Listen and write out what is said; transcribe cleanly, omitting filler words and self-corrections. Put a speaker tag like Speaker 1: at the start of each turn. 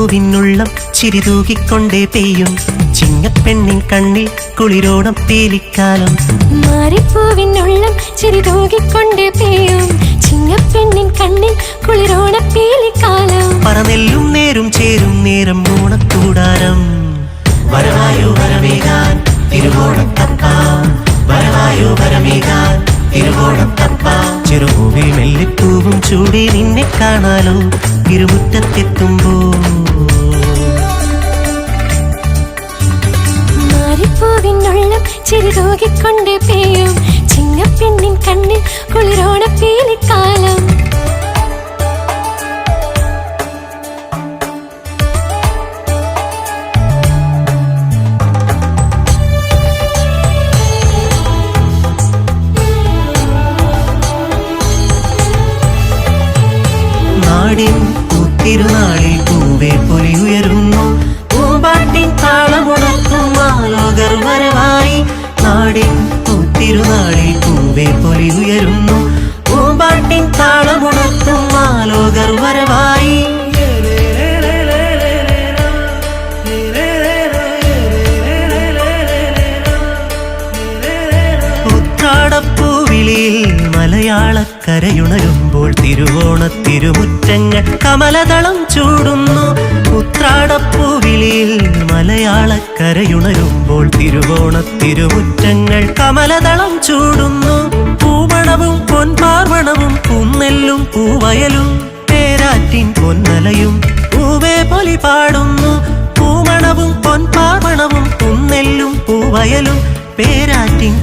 Speaker 1: മാറിപ്പൂവിനുള്ളം ചിരിതൂകിക്കൊണ്ടേ പെയ്യും ചിങ്ങപ്പെണ്ണിൻ കണ്ണിൽ കുളിരോണം പേലിക്കാലം.
Speaker 2: മാറിപ്പൂവിനുള്ളം ചിരിതൂകിക്കൊണ്ടേ പെയ്യും ചിങ്ങപ്പെണ്ണിൻ കണ്ണിൽ കുളിരോണ പേലിക്കാലം.
Speaker 1: പറനെല്ലും നേരും ചേരും നേരം ഓണക്കൂടാരം. വരവായോ വരമേകാൻ തിരുവോണം തപ്പാം, വരവായോ വരമേകാൻ തിരുവോണം തപ്പാം. ചെറുപൂവിൽ മെല്ലിപ്പൂവും ചൂടി നിന്നെ കാണാലോ ഇരുമുറ്റത്തെത്തുമ്പോ.
Speaker 2: മാറിപ്പൂവിനുള്ളം ചിരിതൂകിക്കൊണ്ടേ പെയ്യും ചിങ്ങപ്പെണ്ണിൻ കണ്ണിൽ കുളിരോണ പേലിക്കാലം.
Speaker 1: നാടിൻ പൂത്തിരുനാളിൽ പൂവേ പൊലി ഉയരുന്നു, പൂമ്പാട്ടിൻ താളമുണർത്തും ആലോകർ വരവായി. നാടിൻ പൂത്തിരുനാളിൽ പൂവേ പൊലി ഉയരുന്നു, പൂമ്പാട്ടിൻ താളമുണർത്തും ആലോകർ വരവായി. ഉത്രാടപ്പൂവിളിയിൽ മലയാളക്കരയുണരുമ്പോൾ തിരുവോണത്തിരുമുറ്റങ്ങൾ കമലദളം ചൂടുന്നു. ഉത്രാടപ്പൂവിളിയിൽ മലയാളക്കരയുണരുമ്പോൾ തിരുവോണത്തിരുമുറ്റങ്ങൾ കമലദളം ചൂടുന്നു. പൂമണവും പൊൻപാർവണവും പൂന്നെല്ലും പൂവയലും പേരാറ്റിൻ പൊന്നലയും പൂവേ പൊലി പാടുന്നു. പൂമണവും പൊൻപാർവണവും പൂന്നെല്ലും പൂവയലും പേരാറ്റിൻ